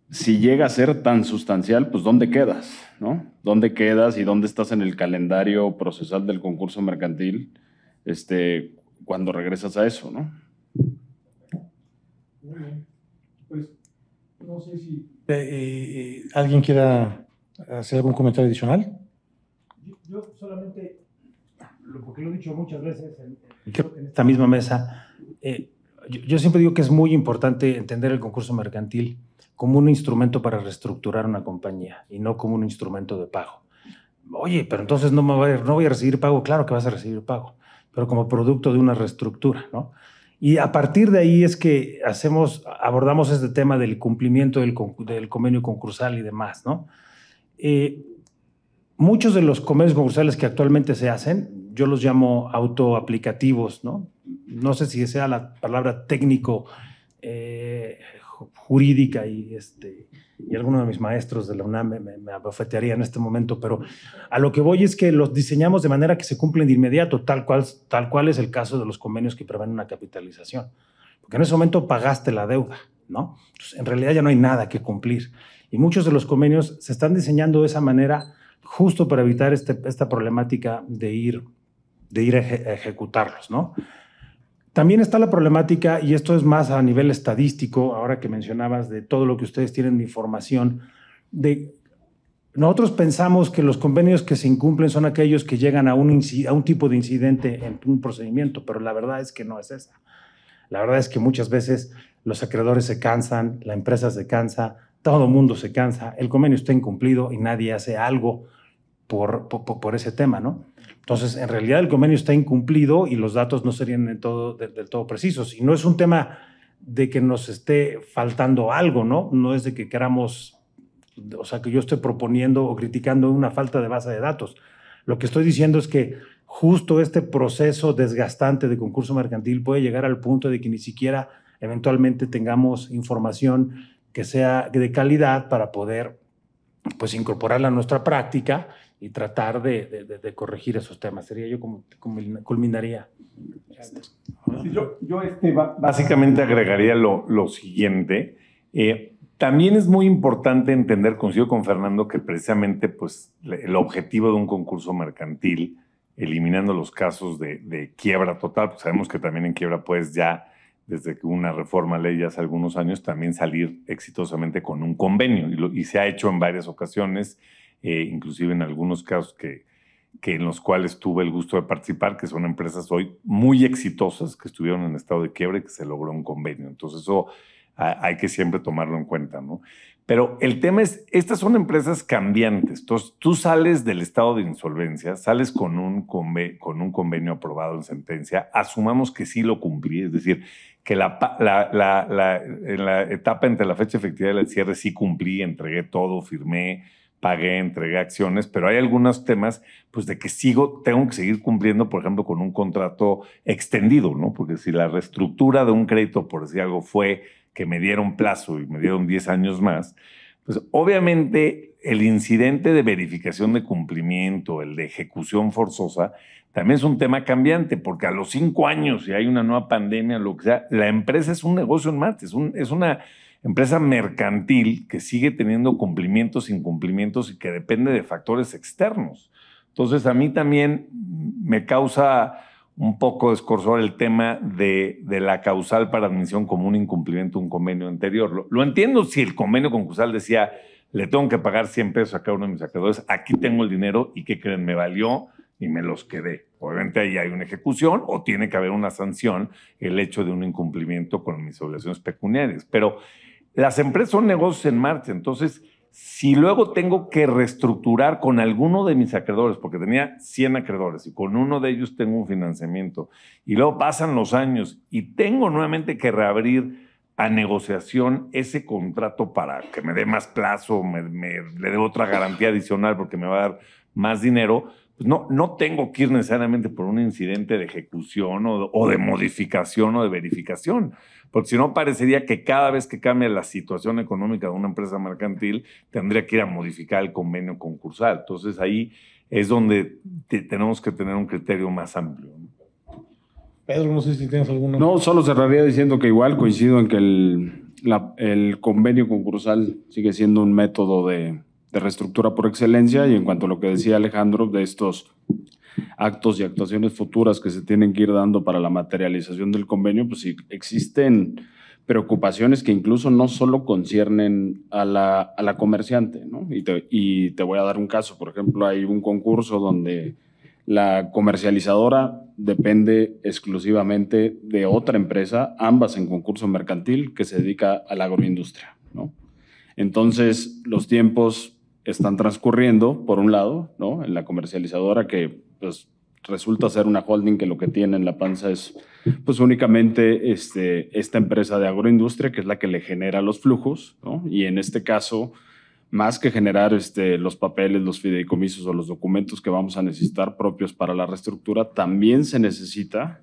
si llega a ser tan sustancial, pues ¿dónde quedas, no? ¿Dónde quedas y dónde estás en el calendario procesal del concurso mercantil cuando regresas a eso, ¿no? Muy bien. Pues no sé si alguien quiera hacer algún comentario adicional. Yo solamente, porque lo he dicho muchas veces en esta misma mesa, yo siempre digo que es muy importante entender el concurso mercantil como un instrumento para reestructurar una compañía y no como un instrumento de pago. Oye, pero entonces no voy a recibir pago. Claro que vas a recibir pago, pero como producto de una reestructura, ¿no? Y a partir de ahí es que abordamos este tema del cumplimiento del convenio concursal y demás, ¿no? Muchos de los convenios concursales que actualmente se hacen, yo los llamo autoaplicativos, ¿no? No sé si sea la palabra técnico jurídica y alguno de mis maestros de la UNAM me abofetearía en este momento, pero a lo que voy es que los diseñamos de manera que se cumplen de inmediato, tal cual es el caso de los convenios que prevén una capitalización, porque en ese momento pagaste la deuda, ¿no? Entonces, en realidad ya no hay nada que cumplir y muchos de los convenios se están diseñando de esa manera justo para evitar esta problemática de ir a ejecutarlos, ¿no? También está la problemática, y esto es más a nivel estadístico, ahora que mencionabas de todo lo que ustedes tienen de información, nosotros pensamos que los convenios que se incumplen son aquellos que llegan a un tipo de incidente en un procedimiento, pero la verdad es que no es esa. La verdad es que muchas veces los acreedores se cansan, la empresa se cansa, todo el mundo se cansa, el convenio está incumplido y nadie hace algo por ese tema, ¿no? Entonces, en realidad el convenio está incumplido y los datos no serían del todo precisos. Y no es un tema de que nos esté faltando algo, ¿no? No es de que queramos, o sea, que yo esté proponiendo o criticando una falta de base de datos. Lo que estoy diciendo es que justo este proceso desgastante de concurso mercantil puede llegar al punto de que ni siquiera eventualmente tengamos información que sea de calidad para poder, pues, incorporarla a nuestra práctica y tratar de corregir esos temas. Sería yo como culminaría. Yo básicamente agregaría lo siguiente. También es muy importante entender, coincido con Fernando, que precisamente pues, el objetivo de un concurso mercantil, eliminando los casos de quiebra total, pues sabemos que también en quiebra puedes ya, desde que una reforma ley ya hace algunos años, también salir exitosamente con un convenio. Y se ha hecho en varias ocasiones, inclusive en algunos casos que en los cuales tuve el gusto de participar, que son empresas hoy muy exitosas que estuvieron en estado de quiebra y que se logró un convenio. Entonces eso hay que siempre tomarlo en cuenta, ¿no? Pero el tema es, estas son empresas cambiantes. Entonces tú sales del estado de insolvencia, sales con un convenio aprobado en sentencia, asumamos que sí lo cumplí, es decir, que en la etapa entre la fecha efectiva y el cierre sí cumplí, entregué todo, firmé, pagué, entregué acciones, pero hay algunos temas pues de que tengo que seguir cumpliendo, por ejemplo, con un contrato extendido, ¿no? Porque si la reestructura de un crédito, por decir algo, fue que me dieron plazo y me dieron 10 años más, pues obviamente el incidente de verificación de cumplimiento, el de ejecución forzosa, también es un tema cambiante, porque a los 5 años, si hay una nueva pandemia, lo que sea, la empresa es un negocio en Marte, es una empresa mercantil que sigue teniendo cumplimientos, incumplimientos y que depende de factores externos. Entonces, a mí también me causa un poco de escorzor el tema de la causal para admisión como un incumplimiento de un convenio anterior. Lo entiendo si el convenio concursal decía, le tengo que pagar 100 pesos a cada uno de mis acreedores, aquí tengo el dinero y ¿qué creen? Me valió y me los quedé. Obviamente ahí hay una ejecución o tiene que haber una sanción el hecho de un incumplimiento con mis obligaciones pecuniarias. Pero las empresas son negocios en marcha, entonces si luego tengo que reestructurar con alguno de mis acreedores, porque tenía 100 acreedores y con uno de ellos tengo un financiamiento, y luego pasan los años y tengo nuevamente que reabrir a negociación ese contrato para que me dé más plazo, le dé otra garantía adicional porque me va a dar más dinero, pues no tengo que ir necesariamente por un incidente de ejecución o de modificación o de verificación, porque si no parecería que cada vez que cambia la situación económica de una empresa mercantil tendría que ir a modificar el convenio concursal. Entonces ahí es donde tenemos que tener un criterio más amplio, ¿no? Pedro, no sé si tienes alguno. No, solo cerraría diciendo que igual coincido en que el convenio concursal sigue siendo un método de reestructura por excelencia, y en cuanto a lo que decía Alejandro de estos actos y actuaciones futuras que se tienen que ir dando para la materialización del convenio, pues sí existen preocupaciones que incluso no solo conciernen a la comerciante, ¿no? Y te voy a dar un caso. Por ejemplo, hay un concurso donde la comercializadora depende exclusivamente de otra empresa, ambas en concurso mercantil, que se dedica a la agroindustria, ¿no? Entonces, los tiempos están transcurriendo, por un lado, ¿no? En la comercializadora, que pues resulta ser una holding que lo que tiene en la panza es pues únicamente esta empresa de agroindustria, que es la que le genera los flujos, ¿no? Y en este caso, más que generar los papeles, los fideicomisos o los documentos que vamos a necesitar propios para la reestructura, también se necesita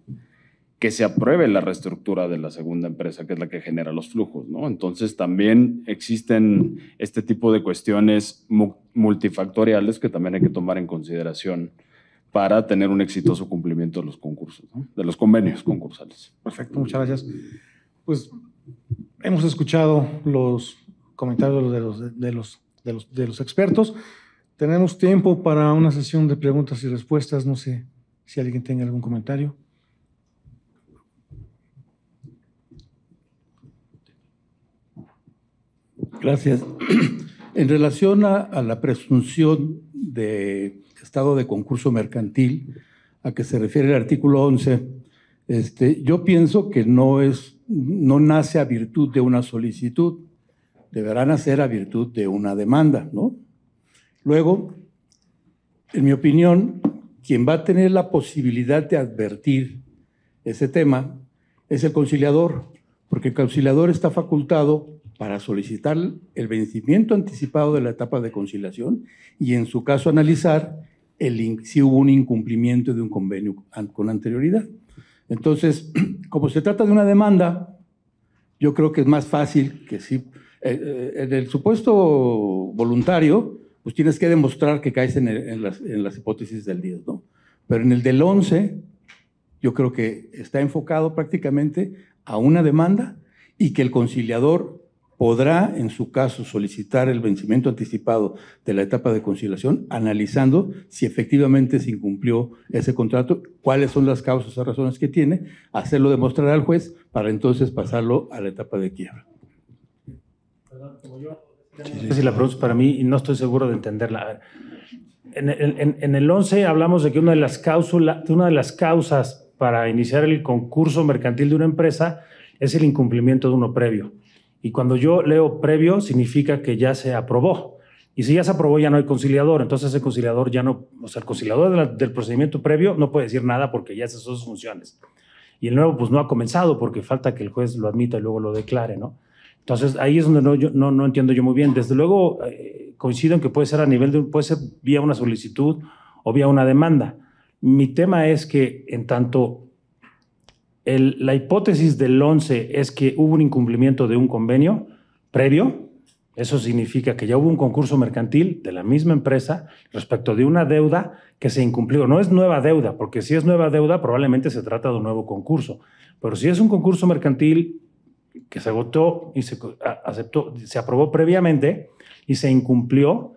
que se apruebe la reestructura de la segunda empresa, que es la que genera los flujos, ¿no? Entonces también existen este tipo de cuestiones multifactoriales que también hay que tomar en consideración para tener un exitoso cumplimiento de los concursos, ¿no? De los convenios concursales. Perfecto, muchas gracias. Pues hemos escuchado los comentarios de los expertos. Tenemos tiempo para una sesión de preguntas y respuestas. No sé si alguien tenga algún comentario. Gracias. En relación a la presunción de estado de concurso mercantil a que se refiere el artículo 11, yo pienso que no nace a virtud de una solicitud, deberá nacer a virtud de una demanda, ¿no? Luego, en mi opinión, quien va a tener la posibilidad de advertir ese tema es el conciliador, porque el conciliador está facultado para solicitar el vencimiento anticipado de la etapa de conciliación y, en su caso, analizar si hubo un incumplimiento de un convenio con anterioridad. Entonces, como se trata de una demanda, yo creo que es más fácil que si en el supuesto voluntario, pues tienes que demostrar que caes en las hipótesis del 10, ¿no? Pero en el del 11, yo creo que está enfocado prácticamente a una demanda y que el conciliador podrá, en su caso, solicitar el vencimiento anticipado de la etapa de conciliación, analizando si efectivamente se incumplió ese contrato, cuáles son las causas o razones que tiene, hacerlo demostrar al juez para entonces pasarlo a la etapa de quiebra. No sé si la pregunta es para mí y no estoy seguro de entenderla. En el 11 hablamos de que una de las causas para iniciar el concurso mercantil de una empresa es el incumplimiento de uno previo. Y cuando yo leo previo, significa que ya se aprobó. Y si ya se aprobó, ya no hay conciliador. Entonces, el conciliador ya no... O sea, el conciliador del procedimiento previo no puede decir nada porque ya cesó sus funciones. Y el nuevo, pues, no ha comenzado porque falta que el juez lo admita y luego lo declare, ¿no? Entonces, ahí es donde yo no entiendo yo muy bien. Desde luego, coincido en que puede ser a nivel puede ser vía una solicitud o vía una demanda. Mi tema es que en tanto la hipótesis del 11 es que hubo un incumplimiento de un convenio previo, eso significa que ya hubo un concurso mercantil de la misma empresa respecto de una deuda que se incumplió. No es nueva deuda, porque si es nueva deuda probablemente se trata de un nuevo concurso. Pero si es un concurso mercantil que se votó y se aprobó previamente y se incumplió,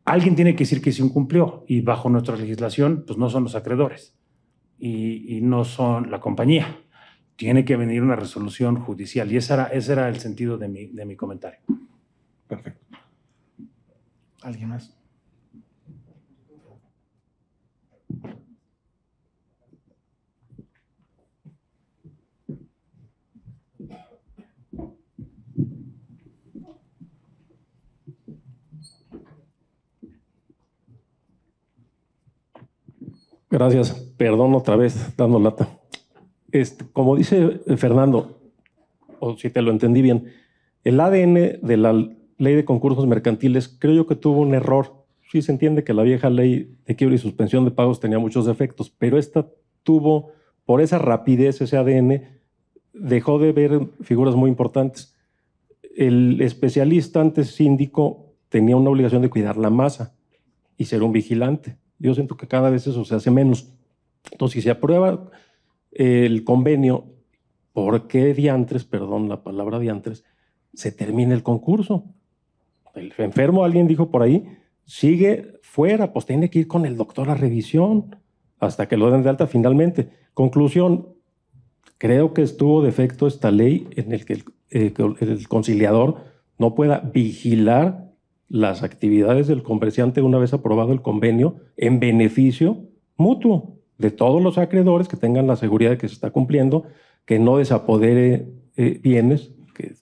alguien tiene que decir que se incumplió, y bajo nuestra legislación pues no son los acreedores y no son la compañía. Tiene que venir una resolución judicial, y ese era el sentido de mi comentario. Perfecto. ¿Alguien más? Gracias. Perdón otra vez, dando lata. Como dice Fernando, o si te lo entendí bien, el ADN de la ley de concursos mercantiles creo yo que tuvo un error. Sí se entiende que la vieja ley de quiebra y suspensión de pagos tenía muchos defectos, pero esta tuvo, por esa rapidez, ese ADN, dejó de ver figuras muy importantes. El especialista antes síndico tenía una obligación de cuidar la masa y ser un vigilante. Yo siento que cada vez eso se hace menos. Entonces, si se aprueba el convenio, ¿por qué diantres, perdón la palabra diantres, se termina el concurso? El enfermo, alguien dijo por ahí, sigue fuera, pues tiene que ir con el doctor a revisión hasta que lo den de alta finalmente. Conclusión, creo que estuvo defecto esta ley en el que el conciliador no pueda vigilar las actividades del comerciante una vez aprobado el convenio en beneficio mutuo de todos los acreedores, que tengan la seguridad de que se está cumpliendo, que no desapodere bienes, que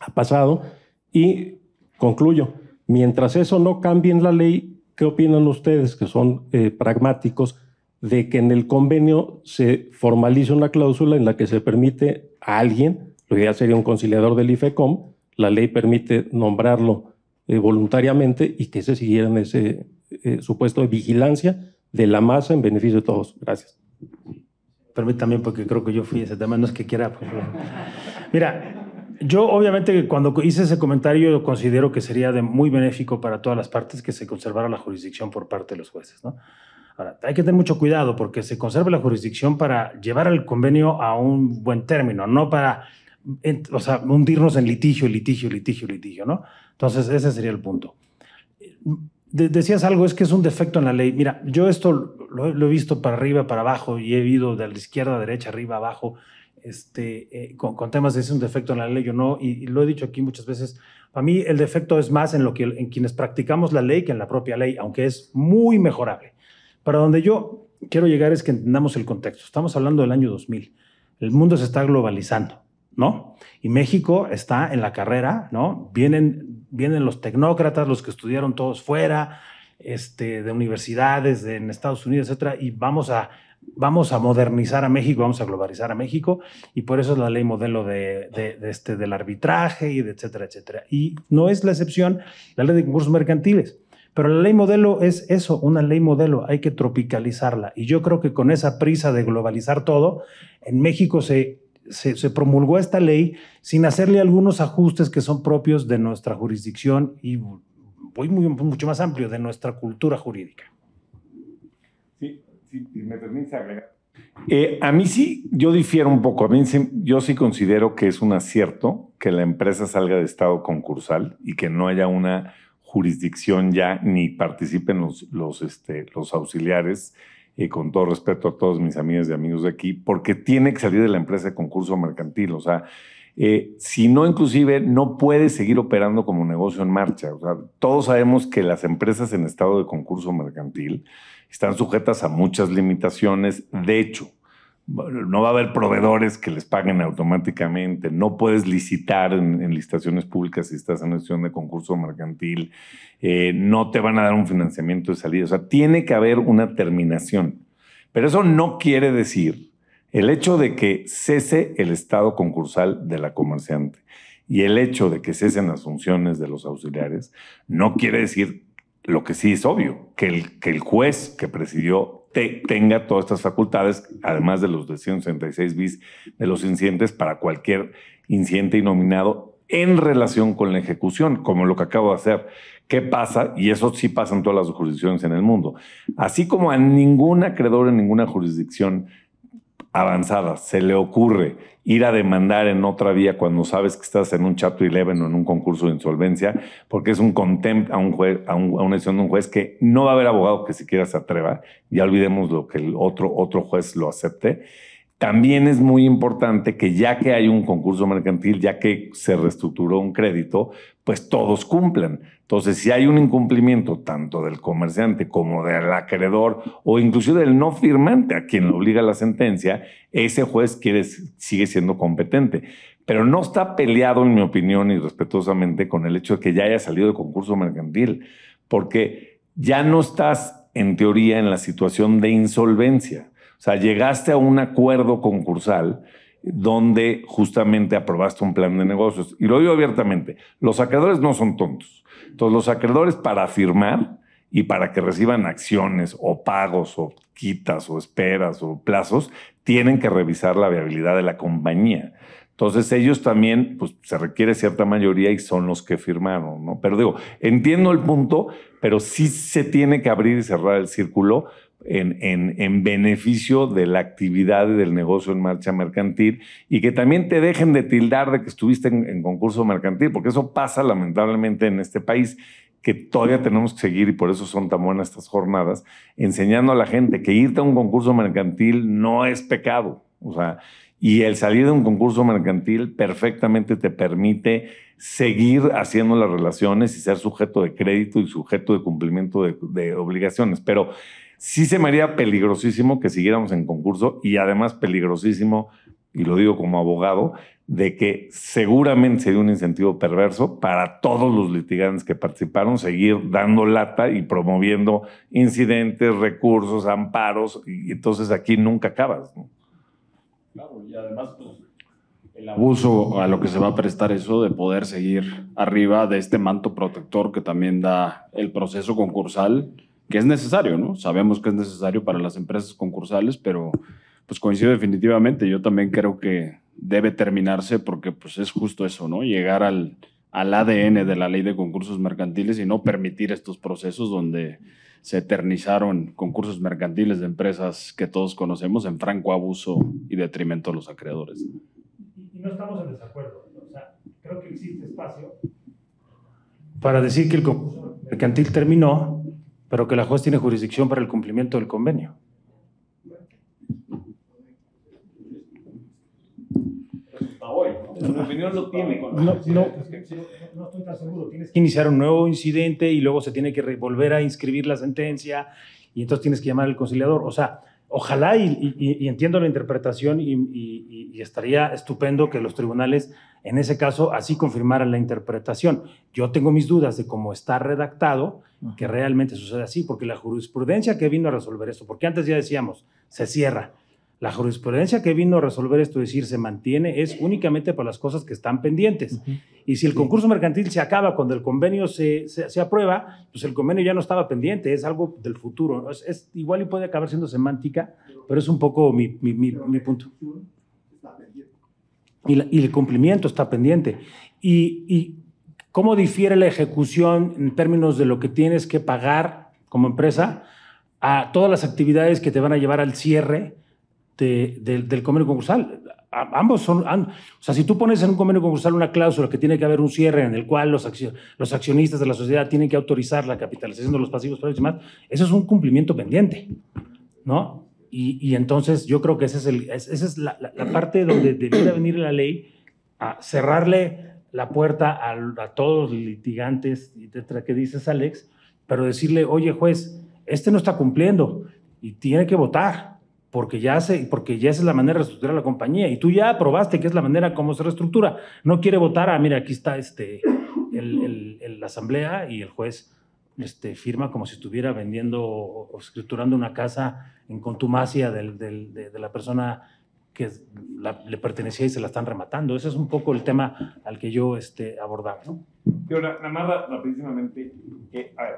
ha pasado. Y concluyo, mientras eso no cambie en la ley, ¿qué opinan ustedes, que son pragmáticos, de que en el convenio se formalice una cláusula en la que se permite a alguien, lo ideal sería un conciliador del IFECOM, la ley permite nombrarlo voluntariamente, y que se siguiera en ese supuesto de vigilancia de la masa en beneficio de todos? Gracias. Permítame, porque creo que yo fui ese tema, no es que quiera. Pues, mira, yo obviamente cuando hice ese comentario considero que sería muy benéfico para todas las partes que se conservara la jurisdicción por parte de los jueces, ¿no? Ahora, hay que tener mucho cuidado porque se conserva la jurisdicción para llevar el convenio a un buen término, no para hundirnos en litigio, ¿no? Entonces, ese sería el punto. Decías algo, es que es un defecto en la ley. Mira, yo esto lo he visto para arriba, para abajo, y he ido de la izquierda a derecha, arriba, abajo, con temas de si es un defecto en la ley o no, y lo he dicho aquí muchas veces. Para mí el defecto es más en quienes practicamos la ley que en la propia ley, aunque es muy mejorable. Para donde yo quiero llegar es que entendamos el contexto. Estamos hablando del año 2000. El mundo se está globalizando, ¿no? Y México está en la carrera, ¿no? Vienen los tecnócratas, los que estudiaron todos fuera, de universidades en Estados Unidos, etcétera, y vamos a modernizar a México, vamos a globalizar a México, y por eso es la ley modelo del arbitraje y de etcétera, etcétera. Y no es la excepción la ley de concursos mercantiles. Pero la ley modelo es eso, una ley modelo, hay que tropicalizarla. Y yo creo que con esa prisa de globalizar todo, en México se promulgó esta ley sin hacerle algunos ajustes que son propios de nuestra jurisdicción y voy mucho más amplio, de nuestra cultura jurídica. Sí, me permite agregar. A mí sí, yo difiero un poco. Yo sí considero que es un acierto que la empresa salga de estado concursal y que no haya una jurisdicción ya ni participen los auxiliares, con todo respeto a todos mis amigas y amigos de aquí, porque tiene que salir de la empresa de concurso mercantil. O sea, si no, inclusive no puede seguir operando como negocio en marcha. O sea, todos sabemos que las empresas en estado de concurso mercantil están sujetas a muchas limitaciones. De hecho, no va a haber proveedores que les paguen automáticamente, no puedes licitar en licitaciones públicas si estás en una situación de concurso mercantil, no te van a dar un financiamiento de salida. O sea, tiene que haber una terminación. Pero eso no quiere decir el hecho de que cese el estado concursal de la comerciante. Y el hecho de que cesen las funciones de los auxiliares no quiere decir, lo que sí es obvio, que el juez que presidió tenga todas estas facultades, además de los de 166 bis de los incidentes, para cualquier incidente innominado en relación con la ejecución, como lo que acabo de hacer. ¿Qué pasa? Y eso sí pasa en todas las jurisdicciones en el mundo. Así como a ningún acreedor en ninguna jurisdicción avanzada se le ocurre ir a demandar en otra vía cuando sabes que estás en un Chapter 11 o en un concurso de insolvencia, porque es un contempt a un juez, a una decisión de un juez que no va a haber abogado que siquiera se atreva. Ya olvidemos lo que el otro juez lo acepte. También es muy importante que ya que hay un concurso mercantil, ya que se reestructuró un crédito, pues todos cumplan. Entonces, si hay un incumplimiento tanto del comerciante como del acreedor o inclusive del no firmante a quien le obliga la sentencia, ese juez sigue siendo competente. Pero no está peleado, en mi opinión, y respetuosamente, con el hecho de que ya haya salido de concurso mercantil, porque ya no estás, en teoría, en la situación de insolvencia. O sea, llegaste a un acuerdo concursal donde justamente aprobaste un plan de negocios. Y lo digo abiertamente, los acreedores no son tontos. Entonces, los acreedores para firmar y para que reciban acciones o pagos o quitas o esperas o plazos, tienen que revisar la viabilidad de la compañía. Entonces, ellos también, pues se requiere cierta mayoría y son los que firmaron, ¿no? Pero digo, entiendo el punto, pero sí se tiene que abrir y cerrar el círculo en beneficio de la actividad y del negocio en marcha mercantil, y que también te dejen de tildar de que estuviste en concurso mercantil, porque eso pasa lamentablemente en este país, que todavía tenemos que seguir, y por eso son tan buenas estas jornadas, enseñando a la gente que irte a un concurso mercantil no es pecado. O sea, y el salir de un concurso mercantil perfectamente te permite seguir haciendo las relaciones y ser sujeto de crédito y sujeto de cumplimiento de obligaciones. Pero sí se me haría peligrosísimo que siguiéramos en concurso, y además peligrosísimo, y lo digo como abogado, de que seguramente sería un incentivo perverso para todos los litigantes que participaron seguir dando lata y promoviendo incidentes, recursos, amparos, y entonces aquí nunca acabas, ¿no? Claro, y además pues, el abuso a lo que se va a prestar eso de poder seguir arriba de este manto protector que también da el proceso concursal, que es necesario, ¿no? Sabemos que es necesario para las empresas concursales, pero pues coincido definitivamente. Yo también creo que debe terminarse porque pues es justo eso, ¿no? Llegar al ADN de la ley de concursos mercantiles y no permitir estos procesos donde se eternizaron concursos mercantiles de empresas que todos conocemos en franco abuso y detrimento a los acreedores. Y no estamos en desacuerdo. O sea, creo que existe espacio para decir que el concurso mercantil terminó, pero que la juez tiene jurisdicción para el cumplimiento del convenio. En mi opinión lo tiene. No estoy tan seguro. Tienes que iniciar un nuevo incidente y luego se tiene que volver a inscribir la sentencia y entonces tienes que llamar al conciliador. O sea, ojalá y entiendo la interpretación y estaría estupendo que los tribunales en ese caso así confirmaran la interpretación. Yo tengo mis dudas de cómo está redactado, que realmente sucede así, porque la jurisprudencia que vino a resolver esto, porque antes ya decíamos, se cierra. La jurisprudencia que vino a resolver esto, es decir, se mantiene, es únicamente para las cosas que están pendientes. Y si el concurso mercantil se acaba cuando el convenio se aprueba, pues el convenio ya no estaba pendiente, es algo del futuro. Es igual y puede acabar siendo semántica, pero es un poco mi punto. Y el cumplimiento está pendiente. Y ¿cómo difiere la ejecución en términos de lo que tienes que pagar como empresa a todas las actividades que te van a llevar al cierre del convenio concursal? Ambos son, o sea, si tú pones en un convenio concursal una cláusula que tiene que haber un cierre en el cual los accionistas de la sociedad tienen que autorizar la capitalización de los pasivos previos y demás, eso es un cumplimiento pendiente, ¿no? Y entonces yo creo que esa es la parte donde debería venir la ley a cerrarle la puerta a todos los litigantes, etcétera, que dices, Alex, pero decirle, oye, juez, no está cumpliendo y tiene que votar. Porque ya esa es la manera de reestructurar la compañía y tú ya aprobaste que es la manera como se reestructura. No quiere votar, mira, aquí está la asamblea y el juez firma como si estuviera vendiendo o escriturando una casa en contumacia de la persona que le pertenecía y se la están rematando. Ese es un poco el tema al que yo abordaba, ¿no? Yo nada más rapidísimamente, a ver,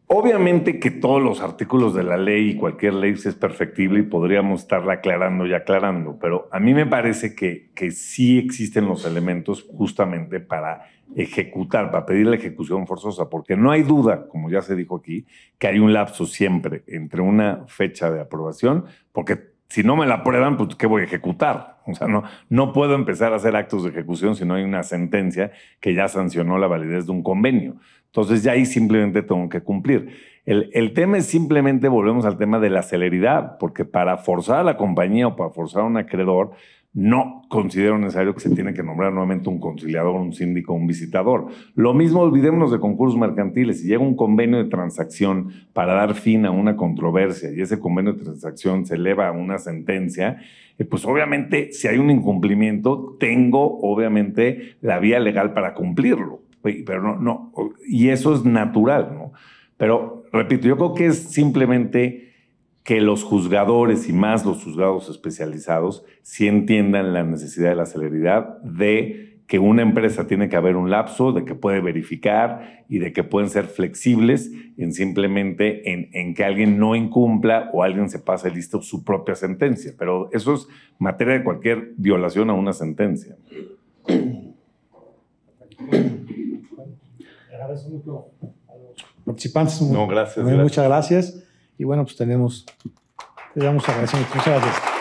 obviamente que todos los artículos de la ley y cualquier ley es perfectible y podríamos estarla aclarando y aclarando, pero a mí me parece que sí existen los elementos justamente para ejecutar, para pedir la ejecución forzosa, porque no hay duda, como ya se dijo aquí, que hay un lapso siempre entre una fecha de aprobación, porque si no me la aprueban, pues ¿qué voy a ejecutar? O sea, no puedo empezar a hacer actos de ejecución si no hay una sentencia que ya sancionó la validez de un convenio. Entonces ya ahí simplemente tengo que cumplir. El tema es simplemente, volvemos al tema de la celeridad, porque para forzar a la compañía o para forzar a un acreedor, no considero necesario que se tiene que nombrar nuevamente un conciliador, un síndico, un visitador. Lo mismo, olvidémonos de concursos mercantiles. Si llega un convenio de transacción para dar fin a una controversia y ese convenio de transacción se eleva a una sentencia, pues obviamente si hay un incumplimiento, tengo obviamente la vía legal para cumplirlo. Pero no, y eso es natural, ¿no? Pero, repito, yo creo que es simplemente que los juzgadores y más los juzgados especializados sí entiendan la necesidad de la celeridad, de que una empresa tiene que haber un lapso, de que puede verificar y de que pueden ser flexibles en simplemente en que alguien no incumpla o alguien se pase listo su propia sentencia. Pero eso es materia de cualquier violación a una sentencia. Agradezco mucho a los participantes. No, gracias. Muchas gracias. Y bueno, pues le damos agradecimiento. Muchas gracias.